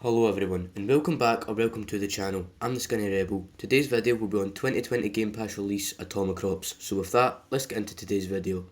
Hello everyone, and welcome back or welcome to the channel. I'm the Skinny Rebel. Today's video will be on 2020 Game Pass release AtomiCrops. So with that, let's get into today's video.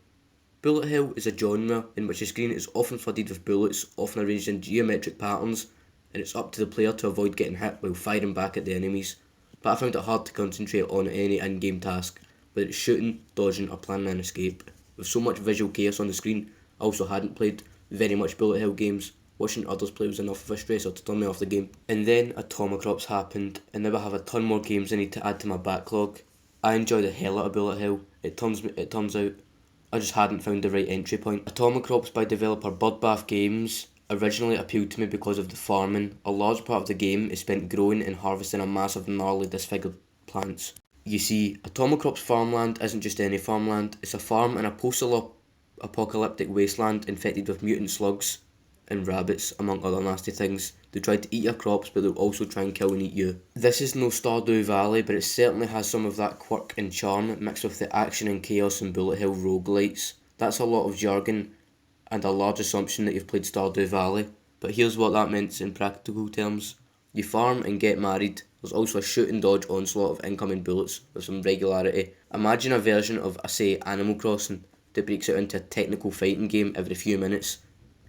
Bullet hell is a genre in which the screen is often flooded with bullets, often arranged in geometric patterns, and it's up to the player to avoid getting hit while firing back at the enemies. But I found it hard to concentrate on any in-game task, whether it's shooting, dodging or planning an escape. With so much visual chaos on the screen, I also hadn't played very much bullet hell games. Watching others play was enough of a stressor to turn me off the game. And then AtomiCrops happened, and now I have a ton more games I need to add to my backlog. I enjoy the hell out of bullet hell. It turns out I just hadn't found the right entry point. AtomiCrops by developer Birdbath Games originally appealed to me because of the farming. A large part of the game is spent growing and harvesting a massive gnarly disfigured plants. You see, AtomiCrops farmland isn't just any farmland, it's a farm in a post-apocalyptic wasteland infected with mutant slugs and rabbits, among other nasty things. They try to eat your crops, but they'll also try and kill and eat you. This is no Stardew Valley, but it certainly has some of that quirk and charm mixed with the action and chaos and bullet hell roguelites. That's a lot of jargon and a large assumption that you've played Stardew Valley, but here's what that meant in practical terms. You farm and get married. There's also a shoot and dodge onslaught of incoming bullets with some regularity. Imagine a version of, say, Animal Crossing that breaks out into a technical fighting game every few minutes,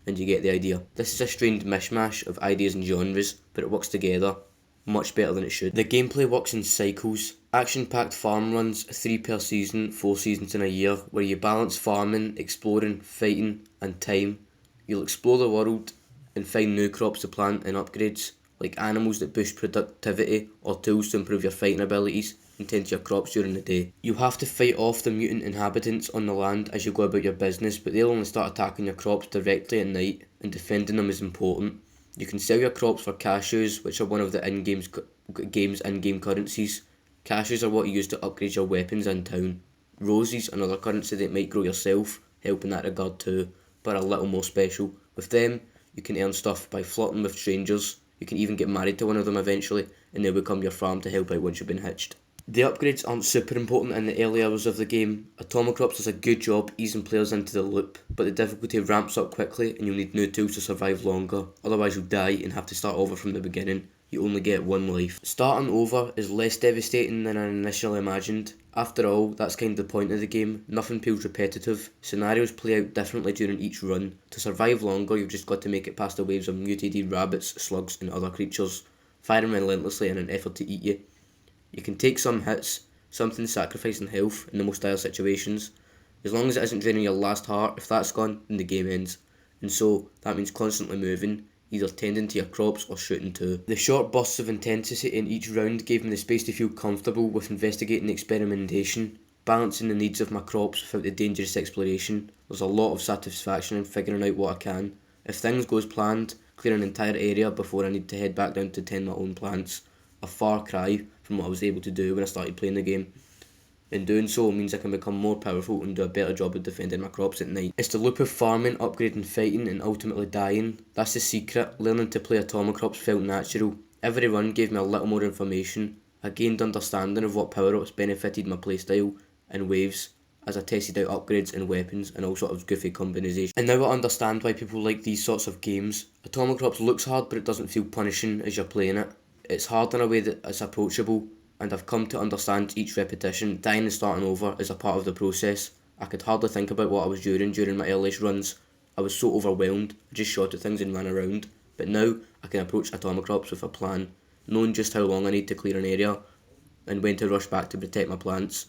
and you get the idea. This is a strange mishmash of ideas and genres, but it works together much better than it should. The gameplay works in cycles. Action-packed farm runs, 3 per season, 4 seasons in a year, where you balance farming, exploring, fighting and time. You'll explore the world and find new crops to plant and upgrades, like animals that boost productivity or tools to improve your fighting abilities and tend to your crops during the day. You have to fight off the mutant inhabitants on the land as you go about your business, but they'll only start attacking your crops directly at night, and defending them is important. You can sell your crops for cashews, which are one of the game's in-game currencies. Cashews are what you use to upgrade your weapons in town. Roses, another currency that you might grow yourself, help in that regard too, but a little more special. With them, you can earn stuff by flirting with strangers. You can even get married to one of them eventually, and they'll become your farm to help out once you've been hitched. The upgrades aren't super important in the early hours of the game. AtomiCrops does a good job easing players into the loop, but the difficulty ramps up quickly and you'll need new tools to survive longer, otherwise you'll die and have to start over from the beginning. You only get one life. Starting over is less devastating than I initially imagined. After all, that's kind of the point of the game. Nothing feels repetitive. Scenarios play out differently during each run. To survive longer, you've just got to make it past the waves of mutated rabbits, slugs and other creatures, firing relentlessly in an effort to eat you. You can take some hits, something sacrificing health in the most dire situations. As long as it isn't draining your last heart, if that's gone, then the game ends. And so, that means constantly moving, either tending to your crops or shooting too. The short bursts of intensity in each round gave me the space to feel comfortable with investigating experimentation, balancing the needs of my crops without the dangerous exploration. There's a lot of satisfaction in figuring out what I can. If things go as planned, clear an entire area before I need to head back down to tend my own plants. A far cry from what I was able to do when I started playing the game. In doing so means I can become more powerful and do a better job of defending my crops at night. It's the loop of farming, upgrading, fighting and ultimately dying. That's the secret. Learning to play AtomiCrops felt natural. Every run gave me a little more information. I gained understanding of what power-ups benefited my playstyle in waves as I tested out upgrades and weapons and all sorts of goofy combinations. And now I understand why people like these sorts of games. AtomiCrops looks hard, but it doesn't feel punishing as you're playing it. It's hard in a way that it's approachable, and I've come to understand each repetition. Dying and starting over is a part of the process. I could hardly think about what I was doing during my earliest runs. I was so overwhelmed, I just shot at things and ran around. But now I can approach AtomiCrops with a plan, knowing just how long I need to clear an area and when to rush back to protect my plants.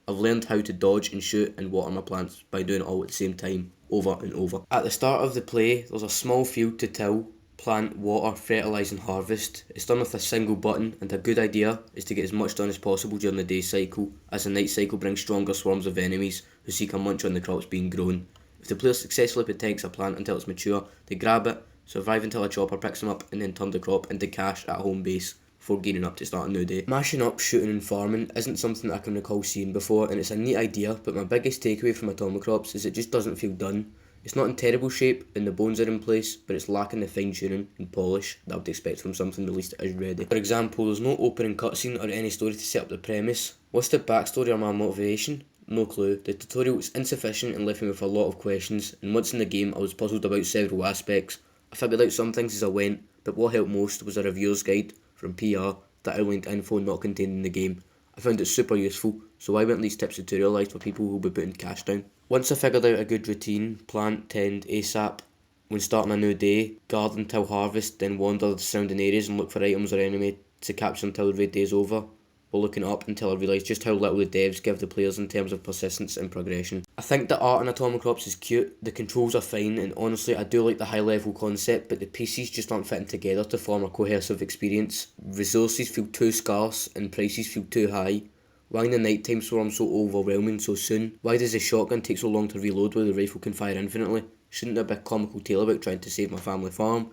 I've learned how to dodge and shoot and water my plants by doing it all at the same time, over and over. At the start of the play, there's a small field to till, plant, water, fertilise and harvest. It's done with a single button, and a good idea is to get as much done as possible during the day cycle, as the night cycle brings stronger swarms of enemies who seek a munch on the crops being grown. If the player successfully protects a plant until it's mature, they grab it, survive until a chopper picks them up and then turn the crop into cash at home base before gearing up to start a new day. Mashing up, shooting and farming isn't something that I can recall seeing before, and it's a neat idea, but my biggest takeaway from AtomiCrops is it just doesn't feel done. It's not in terrible shape and the bones are in place, but it's lacking the fine tuning and polish that I would expect from something released as ready. For example, there's no opening cutscene or any story to set up the premise. What's the backstory or my motivation? No clue. The tutorial was insufficient and left me with a lot of questions, and once in the game I was puzzled about several aspects. I figured out some things as I went, but what helped most was a reviewer's guide from PR that outlined info not contained in the game. I found it super useful, so I want these tips tutorialised for people who will be putting cash down. Once I figured out a good routine, plant, tend, ASAP, when starting a new day, garden till harvest, then wander the surrounding areas and look for items or enemy to capture until the raid day is over, while looking up until I realised just how little the devs give the players in terms of persistence and progression. I think the art in AtomiCrops is cute, the controls are fine, and honestly I do like the high level concept, but the pieces just aren't fitting together to form a cohesive experience. Resources feel too scarce and prices feel too high. Why the nighttime swarm so overwhelming so soon? Why does the shotgun take so long to reload while the rifle can fire infinitely? Shouldn't there be a comical tale about trying to save my family farm?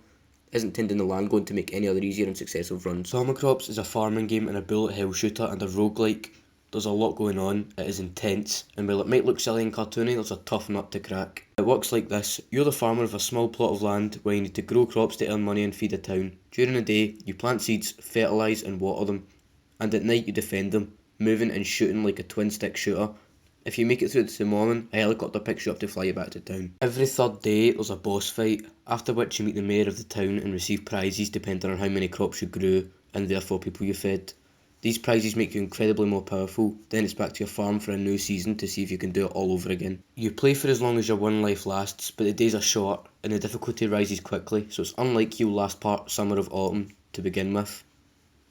Isn't tending the land going to make any other easier and successive runs? AtomiCrops is a farming game and a bullet hell shooter and a roguelike. There's a lot going on, it is intense, and while it might look silly and cartoony, there's a tough nut to crack. It works like this: you're the farmer of a small plot of land where you need to grow crops to earn money and feed a town. During the day, you plant seeds, fertilise and water them, and at night you defend them, moving and shooting like a twin stick shooter. If you make it through to the morning, a helicopter picks you up to fly you back to town. Every third day there's a boss fight, after which you meet the mayor of the town and receive prizes depending on how many crops you grew, and therefore people you fed. These prizes make you incredibly more powerful, then it's back to your farm for a new season to see if you can do it all over again. You play for as long as your one life lasts, but the days are short, and the difficulty rises quickly, so it's unlike you'll last part summer of autumn to begin with.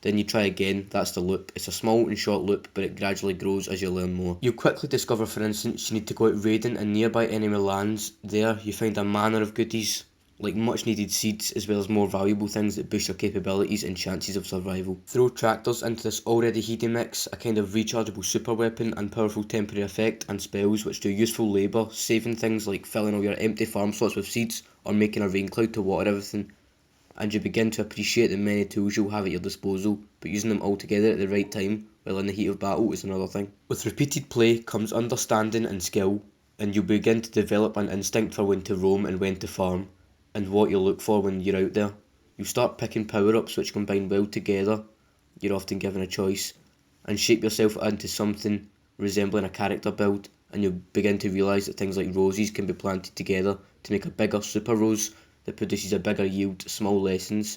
Then you try again, that's the loop. It's a small and short loop, but it gradually grows as you learn more. You quickly discover, for instance, you need to go out raiding in nearby enemy lands. There, you find a manner of goodies, like much needed seeds, as well as more valuable things that boost your capabilities and chances of survival. Throw tractors into this already heady mix, a kind of rechargeable super weapon and powerful temporary effect and spells which do useful labour, saving things like filling all your empty farm slots with seeds or making a rain cloud to water everything. And you begin to appreciate the many tools you'll have at your disposal, but using them all together at the right time while in the heat of battle is another thing. With repeated play comes understanding and skill, and you'll begin to develop an instinct for when to roam and when to farm, and what you'll look for when you're out there. You start picking power-ups which combine well together, you're often given a choice, and shape yourself into something resembling a character build, and you'll begin to realise that things like roses can be planted together to make a bigger super rose that produces a bigger yield, small lessons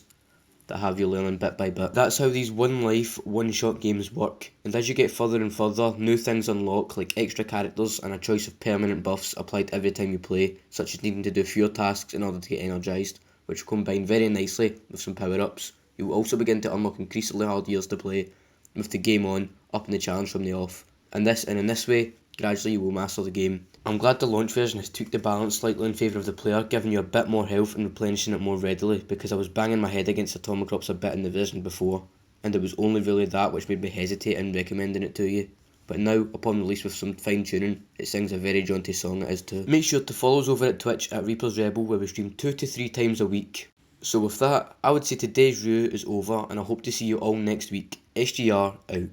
that have you learning bit by bit. That's how these one life, one shot games work, and as you get further and further, new things unlock like extra characters and a choice of permanent buffs applied every time you play, such as needing to do fewer tasks in order to get energised, which will combine very nicely with some power ups. You will also begin to unlock increasingly hard years to play, with the game on, upping the challenge from the off. And in this way, gradually you will master the game. I'm glad the launch version has tweaked the balance slightly in favour of the player, giving you a bit more health and replenishing it more readily, because I was banging my head against AtomiCrops a bit in the version before, and it was only really that which made me hesitate in recommending it to you. But now, upon release with some fine tuning, it sings a very jaunty song it is too. Make sure to follow us over at Twitch at Reaper's Rebel, where we stream 2 to 3 times a week. So with that, I would say today's review is over, and I hope to see you all next week. SGR out.